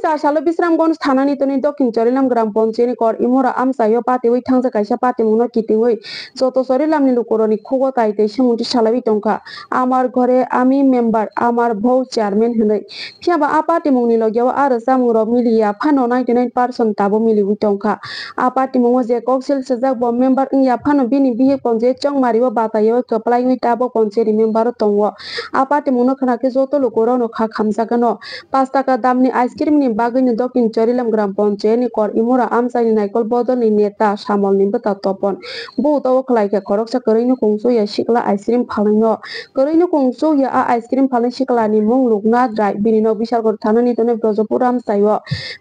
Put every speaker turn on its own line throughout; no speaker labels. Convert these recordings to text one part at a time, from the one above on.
सालो बिश्रामगंज थानानि तनि दक्षिण चरिलाम ग्राम पंचायतनि कर इमरा आमसायो पातेवै थांजा कायसा पातेमुनो कितिवै जत चरिलामनि लुकरनि खगो कायते सोमुंथि सालाबि तंखा आमार घरे आमी मेम्बार आमार भौ चेयरमैन हनै फियाबा आ पातेमुंनि लगियाव आरो सामुरो मिलिया फानो 99% ताबो मिलिवि तंखा आ पातेमुंगो जे कौशल सजाक ब मेम्बार इंया फानो बिनि बिहे पंचायत चंगमारियो बातायो कपलाइवि ताबो पंचायत मेम्बार तंगो आ पातेमुंनो खनाके जत लुकरनो खा खामजागनो 5 टाका दामनि आइसक्रिमनि बागैनो दक्षिण चरिलाम ग्राम पंचायतनि कर इमरा आमसानि नायकल बदलनि नेता सामलनि बता तपन बहुताव खलायके खरकसा करैनो कुंसोया सिकला आइसक्रिम फालैनो करैनो कुंसोया आ आइसक्रिम फालै सिकलानि मुं लुगना द्राइ बिनिनो बिसालगढ़ थानानि तने ब्रजपुर आमसायो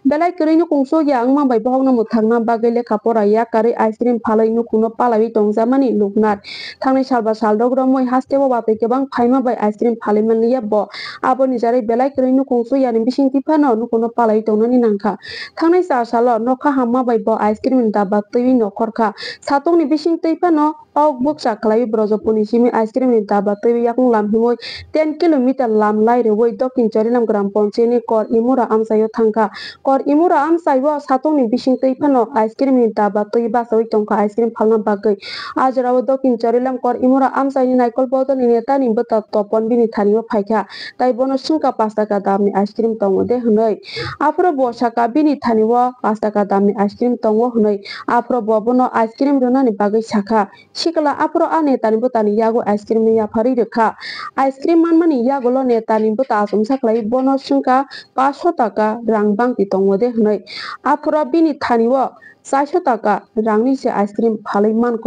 बेलाय करैनो कुंसोया आंमा बाय बहनो मुथांना बागै लेखा फराया कारै आइसक्रिम फालैनो कुनो पालावि दंजामानि लुगनाथ थांनाय सालबा सालदग्रमै हास्तेबो बापै गोबां फाइमा बाय आइसक्रिम फालैमानलिया ब आबोनि जारै बेलाय करैनो कुंसोयानि बिसिंति फानो नुकुनो पालावि दंनानि नांखा थांनाय सालो नखा हामा बाय ब आइसक्रिम दाबा तैवि नखरखा सातंनि बिसिंति फानो पाउक बक्सा खलायि ब्रजपुरनि सिमि आइसक्रिमनि दाबा तैवि याकुं लामहिमoi 10 किलोमीटर लाम लायरेवै दक्षिण चरिलाम ग्राम पंचायतनि कर इमुरा आमसायो थांखा कर इमुरा आमसायो सातंनि बिसिंति फानो आइसक्रिमनि दाबा तैवि बासावै तंखा आइसक्रिम फालना बागै आजराव दक्षिण चरिलाम कर इमुरा आमसायनि नायकल बदलनि नेतानि बता तपन बिनि थानियो फायखा ताइ बनो सुंका 5 टाका दामनि आइसक्रिम तंगो दे हनै आफ्रो बसाका बिनि थानियो 5 टाका दामनि आइसक्रिम तंगो हनै आफ्रो बबनो आइसक्रिम रोनानि बागै साखा सिकला आफ्रो आ नेतानि बतानि यागो आइसक्रिम नि याफारि रेखा आइसक्रिम मानमानि यागोल नेतानि बता आसम साखलाई बनो सुंका 500 टाका रां बांति तंगो दे हनै आफ्रो बिनि थानियो 400 टाका रांनि से आइसक्रिम फालै मानक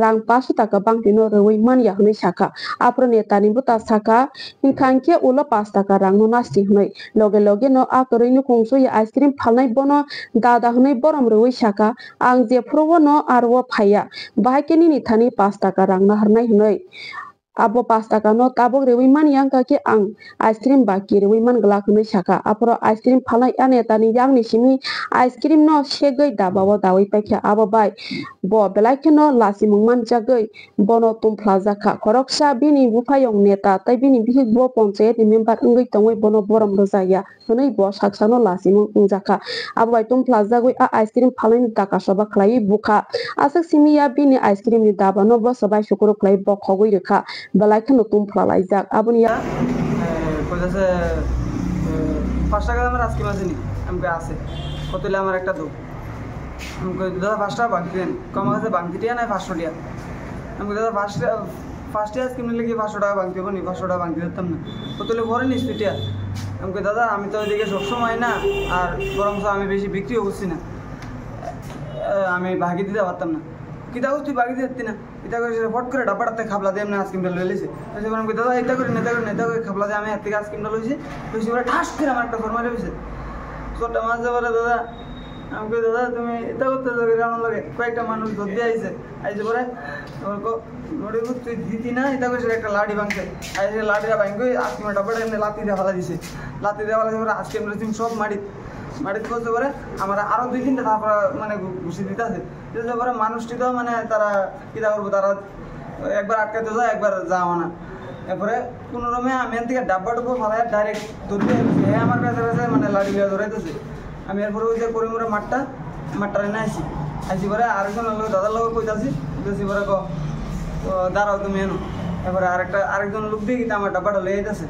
रां 500 टाका बांतिनो रवै मानिया हनै साखा आफ्रो नेतानि बता साखा हिंखांखे उलो 5 टाका रांनो नास्ति हनै लगे लगे न आ करैनो कुंसोया आइसक्रिम फालनाय बनो दादा हनै बरम रवै साखा आं जेफ्रोबो न आरो फाया बाहायकेनि निथानि 5 टाका रांनो हरनाय हनै आबो 5 टाका न ताबो रेवै मानिया काके आं आइसक्रिम बाकी रेवै मानगला हनै साखा आफ्रो आइसक्रिम फालनाय आ नेतानि यांनि सिमि आइसक्रिम न सेगै दाबाव दावै पाइखा आबो बाय ब बेलायखे न लासि मुंमान जागै बनो तुमफ्ला जाखा खरकसा बिनि बुफायं नेता तै बिनि बिहि ब पंचायत मेम्बार इंगै तंगै बनो बरम रजाया हनै ब साक्सानो लासि मुं जाखा आबो बाय तुमफ्ला जागै आ आइसक्रिम फालैनि टाका सबा खलाई बुखा आसक सिमिया बिनि आइसक्रिम नि दाबानो ब सबाय सुकुर खलाई ब खगै रेखा बेलायखे न तुमफ्ला लाइजाक आबनिया
কইতাছে 5 টাকা দামের আইসক্রিম আছে নি আমাকে আছে কতলে আমার একটা দাও আমি কই দাদা 5 টাকা বাকি দেন কম আছে বাকি টিয়া নাই 500 টিয়া আমি দাদা 5 টিয়া আইসক্রিম নিলে কি 500 টাকা বাকি দেব নি 500 টাকা বাকি দিতাম না কতলে পরে নিস টিয়া আমি কই দাদা আমি তো ওইদিকে সব সময় না আর বরংস আমি বেশি বিক্রিও করছি না আমি বাকি দিতে পারতাম না কিতা তুই বাকি দিতে না এটা করে ফট করে ডাবাটাতে খাবলা দিয়ে আমি আইসক্রিমটা লই লিছি তারপর আমি দাদা এটা করে নেতা করে খাবলা দিয়ে আমি হাত থেকে আইসক্রিমটা লইছি লইছি পরে ঠাস করে আমার একটা ফরমাইলে হইছে ছোটটা মাছ বলে দাদা আমি কই দাদা তুমি এটা করতে যাবে আমার লগে কয়েকটা মানুষ ধরতে আইছে পরে নড়ি তুই দিতি না এটা করে একটা লাঠি ভাঙছে আইসে লাঠিটা ভাঙে আইসক্রিমের ডাবাটা এমনি লাঠি দিয়ে ফেলা দিছে লাঠি দিয়ে ফেলা দিয়ে আইসক্রিম রসিম সব মাটিতে করতে পারে আমার আরো 2-3টা তারপর মানে ঘুষি দিতে আছে দিতে পরে মানুষটি তো মানে তারা কিতা করবো তারা একবার আটকাতে যায় একবার যাওয়া না এরপরে কোনোরমে আমি এর থেকে ডাব্বার উপর ফেলাই ডাইরেক্ট ধরতে আমার কাছে মানে লাঠি দিয়ে ধরাইতেছে আমি এরপরে ওই যে করিমুরে মাঠটা এনে আইসি পরে আরেকজন লোক দাদার লোক কইতাছি পরে দাঁড়াও তুমি এনো এরপরে আরেকজন লোক দিয়ে কিন্তু আমার ডাব্বাটা লয়ে যেতেছে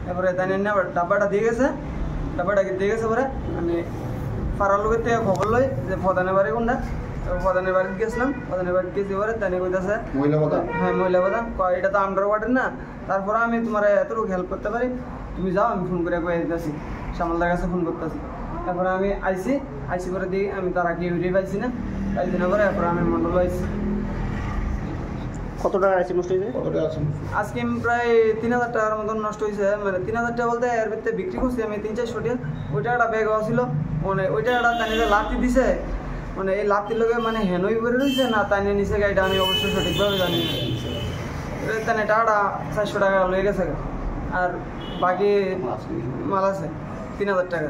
এরপরে তাই এনে ডাব্বাটা দিয়ে গেছে পরে আমি পাড়ার লোকের থেকে খবর লই যে প্রধানের বাড়ি কোনটা প্রধানের বাড়িতে গেছিলাম প্রধানের বাড়িতে গেছি পরে তাই কইতাছে হ্যাঁ মহিলা প্রধান এটা তো আন্ডার ওয়ার্ডের না তারপরে আমি তোমার এতটুকু হেল্প করতে পারি তুমি যাও আমি ফোন করে কয়ে দিতেছি শ্যামলদার কাছে ফোন করতেছি তারপরে আমি আইসি করে দিই আমি তার আগে ইউরি পাইছি না পরে এরপরে আমি মন্ডল আইসি
কত টাকা আইসক্রিম নষ্ট হয়েছে
আইসক্রিম প্রায় 3000 টাকার মতন নষ্ট হয়েছে মানে 3000 টাকা বলতে এর ভিতরে বিক্রি করছি আমি 300-400 টাকা ওইটা একটা ব্যাগ ছিল মানে ওইটা একটা তাই লাঠি দিছে মানে এই লাঠির লগে মানে হেনই করে রয়েছে না তাই নিচে গাড়িটা আমি অবশ্যই সঠিকভাবে জানি না তাই টাকাটা 400 টাকা লয়ে গেছে আর বাকি মাল আছে 3000 টাকা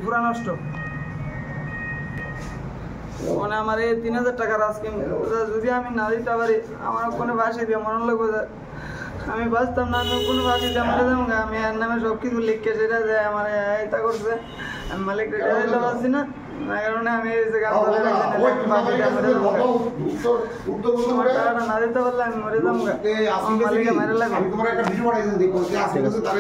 পুরা নষ্ট মানে আমার এই 3000 টাকার আইসক্রিম যদি আমি না দিতে পারি আমার কোনো বাসায় দিয়ে মনে লাগবে আমি বাঁচতাম না, আমি কোনো ভাবি আমি এর নামে সব কিছু লিখে সেটা যে আমার এটা করছে। আমি মালিক রেটে দিতে পারছি না না কারণে আমি এই যে গান চলে বাকিটা মরে যাবো আমার টাকাটা না দিতে পারলে আমি মরে যাবো মালিকে মেরে লাগবে
আমি তোমার একটা ভিডিও বানাইছি দেখো যে আজকে তারা